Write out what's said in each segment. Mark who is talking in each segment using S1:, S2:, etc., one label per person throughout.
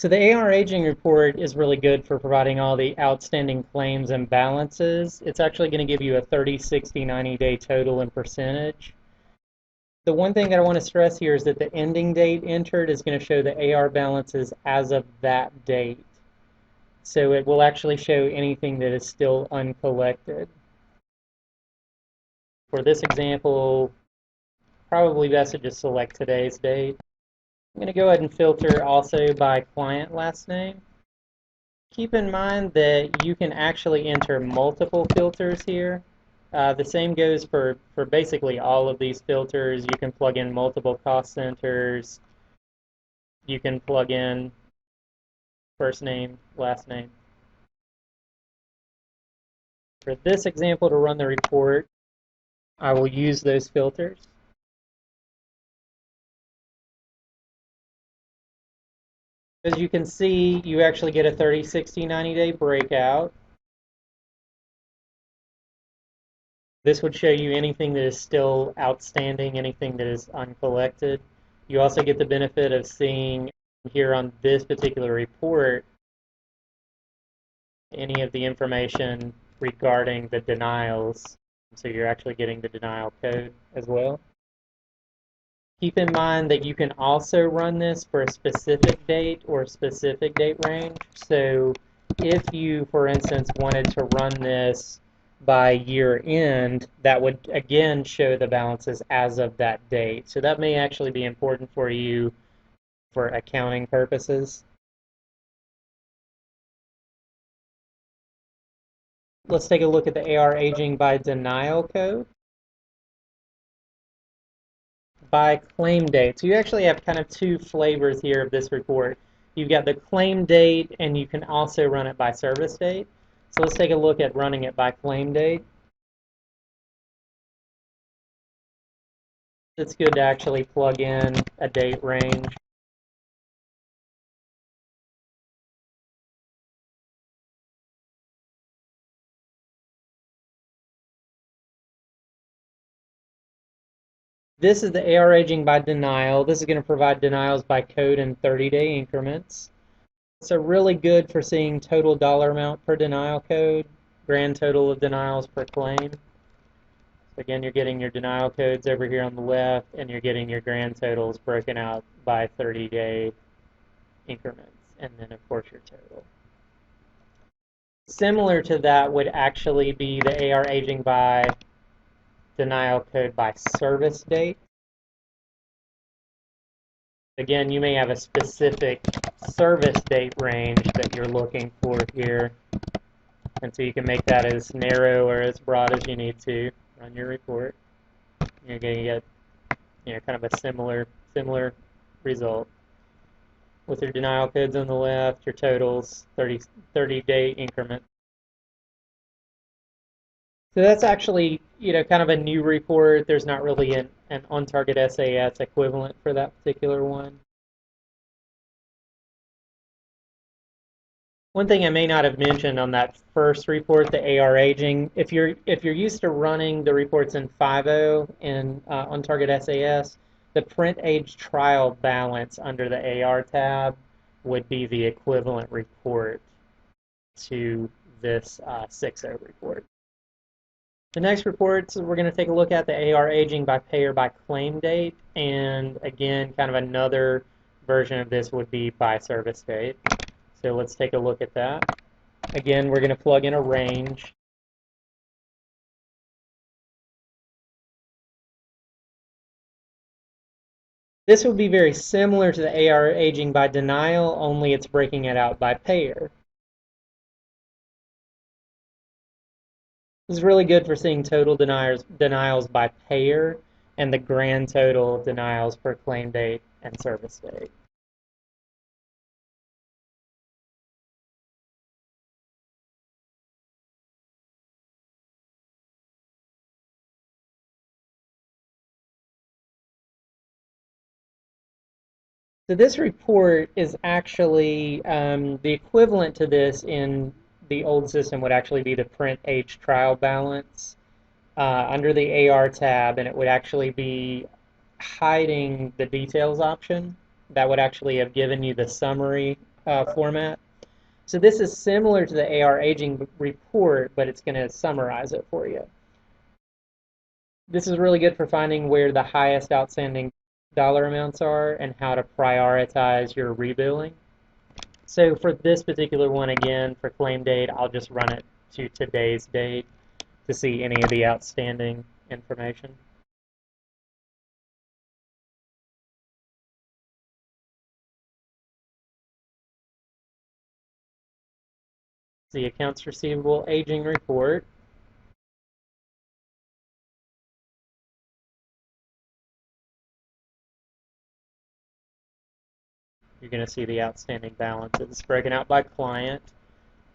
S1: So the AR aging report is really good for providing all the outstanding claims and balances. It's actually going to give you a 30, 60, 90-day total and percentage. The one thing that I want to stress here is that the ending date entered is going to show the AR balances as of that date. So it will actually show anything that is still uncollected. For this example, probably best to just select today's date. I'm going to go ahead and filter also by client last name. Keep in mind that you can actually enter multiple filters here. The same goes for basically all of these filters. You can plug in multiple cost centers. You can plug in first name, last name. For this example, to run the report, I will use those filters. As you can see, you actually get a 30, 60, 90-day breakout. This would show you anything that is still outstanding, anything that is uncollected. You also get the benefit of seeing here on this particular report any of the information regarding the denials. So you're actually getting the denial code as well. Keep in mind that you can also run this for a specific date or specific date range. So if you, for instance, wanted to run this by year end, that would again show the balances as of that date. So that may actually be important for you for accounting purposes. Let's take a look at the AR aging by denial code. By claim date. So you actually have kind of two flavors here of this report. You've got the claim date, and you can also run it by service date. So let's take a look at running it by claim date. It's good to actually plug in a date range. This is the AR aging by denial. This is going to provide denials by code in 30-day increments. So really good for seeing total dollar amount per denial code, grand total of denials per claim. So again, you're getting your denial codes over here on the left, and you're getting your grand totals broken out by 30-day increments, and then of course your total. Similar to that would actually be the AR aging by denial code by service date. Again, you may have a specific service date range that you're looking for here, and so you can make that as narrow or as broad as you need to run your report. You're going to get kind of a similar result with your denial codes on the left, your totals, 30-day increment. So that's actually, kind of a new report. There's not really an on-target SAS equivalent for that particular one. One thing I may not have mentioned on that first report, the AR aging, if you're used to running the reports in 5.0 and on-target SAS, the print age trial balance under the AR tab would be the equivalent report to this 6.0 report. The next reports we're going to take a look at the AR aging by payer by claim date, and again, kind of another version of this would be by service date. So let's take a look at that. Again, we're going to plug in a range. This would be very similar to the AR aging by denial, only it's breaking it out by payer. This is really good for seeing total denials by payer and the grand total of denials per claim date and service date. So this report is actually the equivalent to this in the old system would actually be the print age trial balance under the AR tab, and it would actually be hiding the details option. That would actually have given you the summary format. So this is similar to the AR aging report, but it's going to summarize it for you. This is really good for finding where the highest outstanding dollar amounts are and how to prioritize your rebilling. So for this particular one, again, for claim date, I'll just run it to today's date to see any of the outstanding information. The accounts receivable aging report. You're going to see the outstanding balances broken out by client.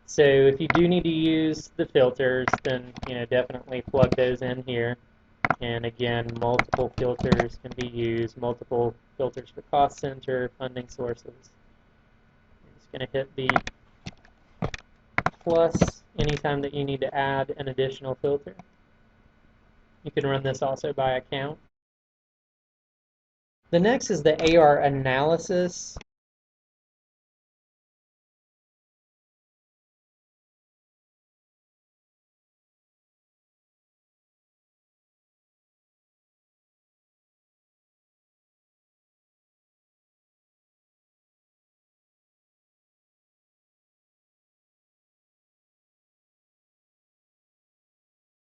S1: So if you do need to use the filters, then definitely plug those in here. And again, multiple filters can be used, multiple filters for cost center, funding sources. I'm just going to hit the plus anytime that you need to add an additional filter. You can run this also by account. The next is the AR analysis.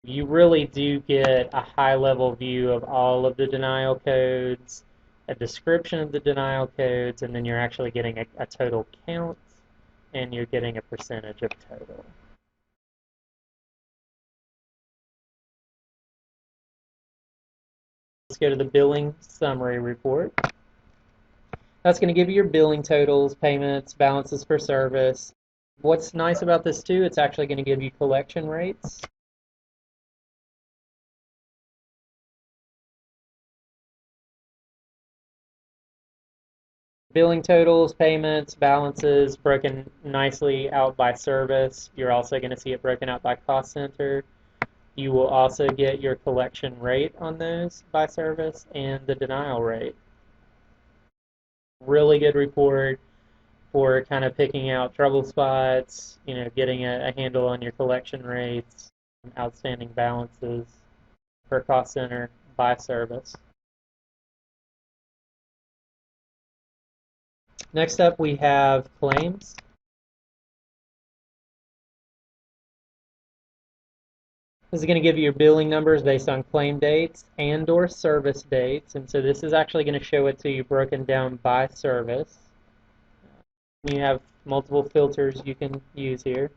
S1: You really do get a high-level view of all of the denial codes, a description of the denial codes, and then you're actually getting a total count, and you're getting a percentage of total. Let's go to the billing summary report. That's going to give you your billing totals, payments, balances for service. What's nice about this too, it's actually going to give you collection rates. Billing totals, payments, balances broken nicely out by service. You're also going to see it broken out by cost center. You will also get your collection rate on those by service and the denial rate. Really good report for kind of picking out trouble spots, getting a handle on your collection rates, outstanding balances per cost center by service. Next up, we have claims. This is going to give you your billing numbers based on claim dates and/or service dates, and so this is actually going to show it to you broken down by service. You have multiple filters you can use here.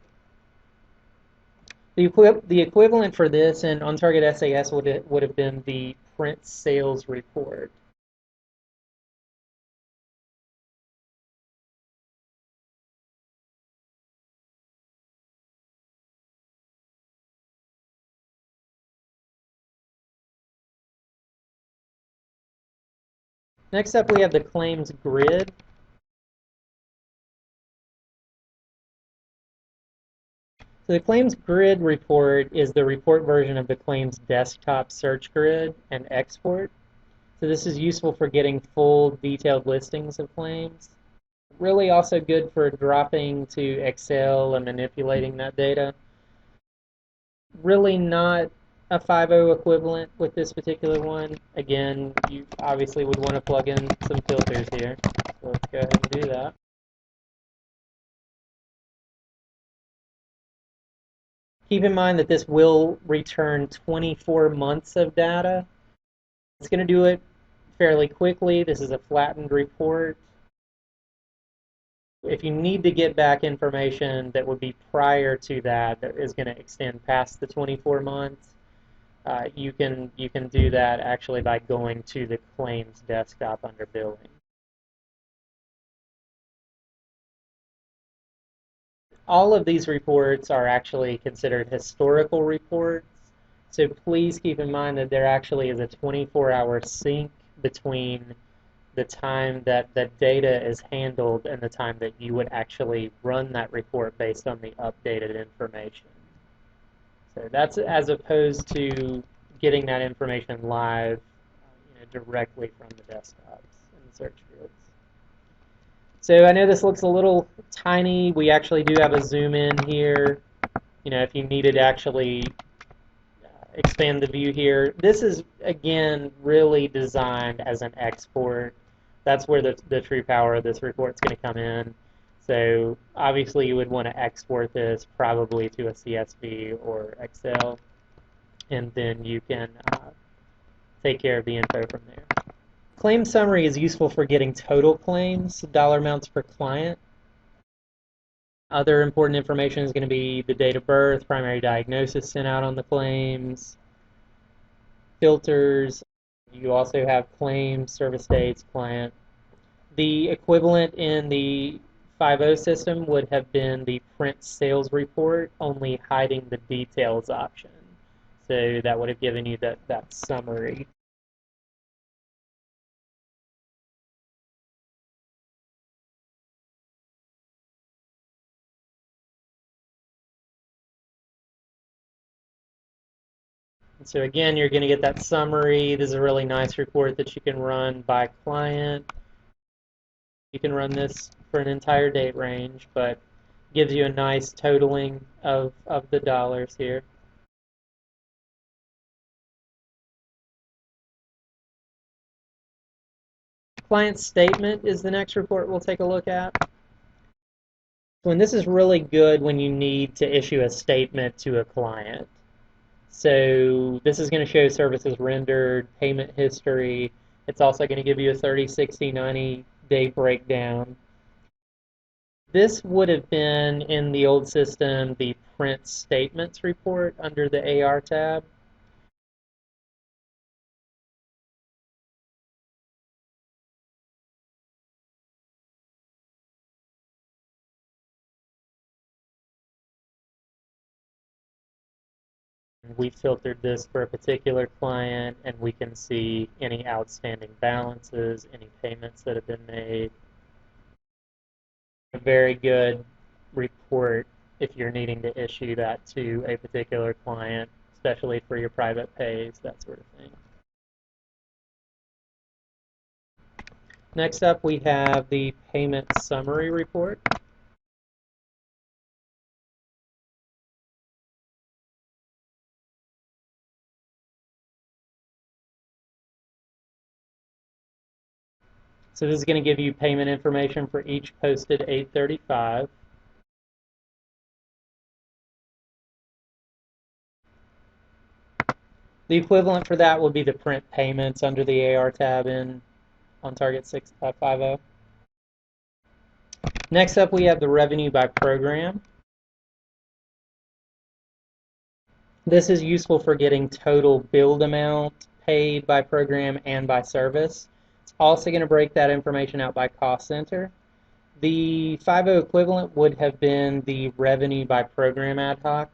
S1: The equivalent for this in OnTarget SAS would have been the print sales report. Next up, we have the claims grid. So the claims grid report is the report version of the claims desktop search grid and export. So this is useful for getting full detailed listings of claims. Really also good for dropping to Excel and manipulating that data. Really not a 5.0 equivalent with this particular one. Again, you obviously would want to plug in some filters here. So let's go ahead and do that. Keep in mind that this will return 24 months of data. It's going to do it fairly quickly. This is a flattened report. If you need to get back information that would be prior to that is going to extend past the 24 months, you can do that actually by going to the claims desktop under billing. All of these reports are actually considered historical reports, so please keep in mind that there actually is a 24-hour sync between the time that the data is handled and the time that you would actually run that report based on the updated information. So that's as opposed to getting that information live directly from the desktops and the search grids. So I know this looks a little tiny. We actually do have a zoom in here. You know, if you needed to actually expand the view here. This is, again, really designed as an export. That's where the true power of this report is going to come in. So obviously you would want to export this probably to a CSV or Excel, and then you can take care of the info from there. Claim summary is useful for getting total claims, dollar amounts per client. Other important information is going to be the date of birth, primary diagnosis sent out on the claims, filters. You also have claims, service dates, client. The equivalent in the 5.0 system would have been the print sales report, only hiding the details option. So that would have given you that summary. And so again, you're going to get that summary. This is a really nice report that you can run by client. You can run this for an entire date range, but gives you a nice totaling of the dollars here. Client statement is the next report we'll take a look at. And this is really good when you need to issue a statement to a client. So this is going to show services rendered, payment history. It's also going to give you a 30, 60, 90 day breakdown. This would have been in the old system the print statements report under the AR tab. We filtered this for a particular client, and we can see any outstanding balances, any payments that have been made. A very good report if you're needing to issue that to a particular client, especially for your private pays, that sort of thing. Next up, we have the payment summary report. So this is going to give you payment information for each posted 835. The equivalent for that would be the print payments under the AR tab on Target 650. Next up, we have the revenue by program. This is useful for getting total billed amount paid by program and by service. It's also going to break that information out by cost center. The 5.0 equivalent would have been the revenue by program ad hoc.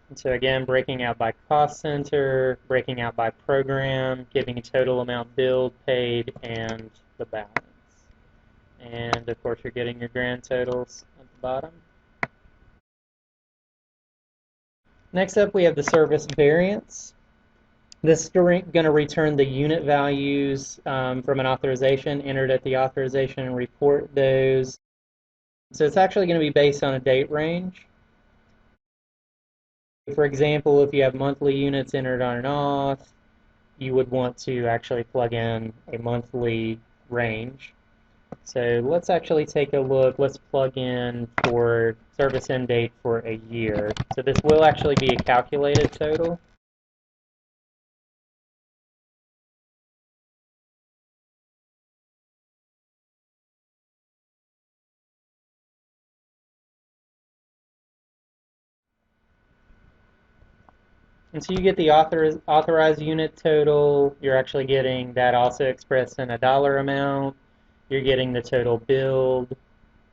S1: And so again, breaking out by cost center, breaking out by program, giving a total amount billed, paid, and the balance. And of course, you're getting your grand totals at the bottom. Next up, we have the service variance. This is going to return the unit values from an authorization entered at the authorization and report those. So it's actually going to be based on a date range. For example, if you have monthly units entered on and off, you would want to actually plug in a monthly range. So let's actually take a look. Let's plug in for service end date for a year. So this will actually be a calculated total. And so you get the authorized unit total. You're actually getting that also expressed in a dollar amount. You're getting the total billed.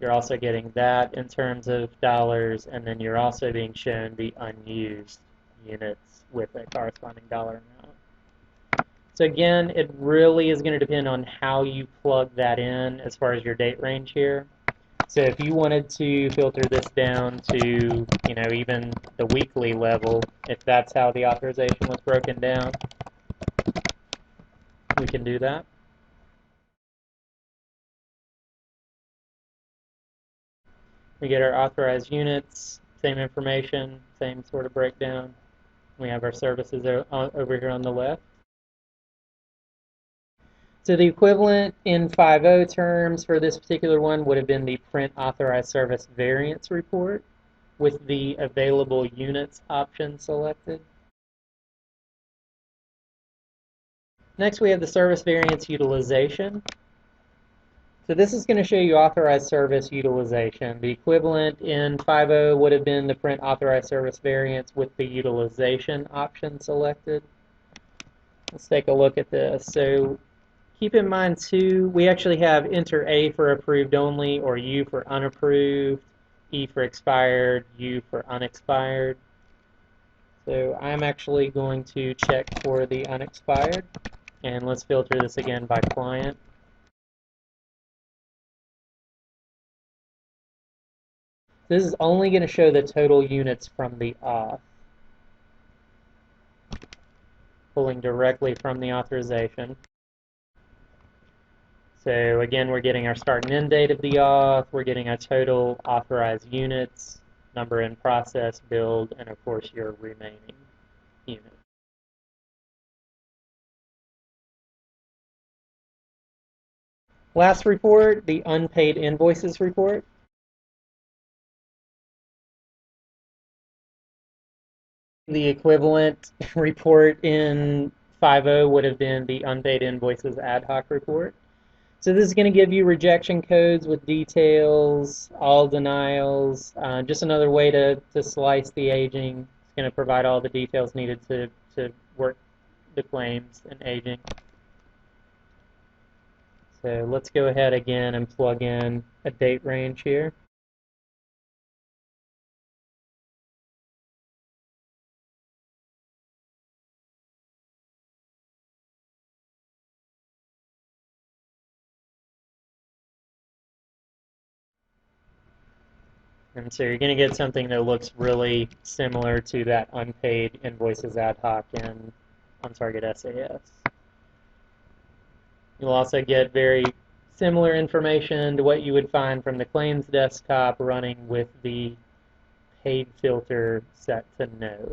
S1: You're also getting that in terms of dollars, and then you're also being shown the unused units with a corresponding dollar amount. So again, it really is going to depend on how you plug that in as far as your date range here. So if you wanted to filter this down to, even the weekly level, if that's how the authorization was broken down, we can do that. We get our authorized units, same information, same sort of breakdown. We have our services over here on the left. So the equivalent in 5.0 terms for this particular one would have been the print authorized service variance report with the available units option selected. Next, we have the service variance utilization. So this is going to show you authorized service utilization. The equivalent in 5.0 would have been the print authorized service variance with the utilization option selected. Let's take a look at this. So keep in mind too, we actually have enter A for approved only, or U for unapproved, E for expired, U for unexpired. So I'm actually going to check for the unexpired, and let's filter this again by client. This is only going to show the total units from the auth, pulling directly from the authorization. So again, we're getting our start and end date of the auth, we're getting our total authorized units, number in process, billed, and of course your remaining units. Last report, the unpaid invoices report. The equivalent report in 5.0 would have been the unpaid invoices ad hoc report. So this is going to give you rejection codes with details, all denials, just another way to slice the aging. It's going to provide all the details needed to work the claims and aging. So let's go ahead again and plug in a date range here. And so you're going to get something that looks really similar to that unpaid invoices ad hoc in OnTarget SAS. You'll also get very similar information to what you would find from the claims desktop running with the paid filter set to no.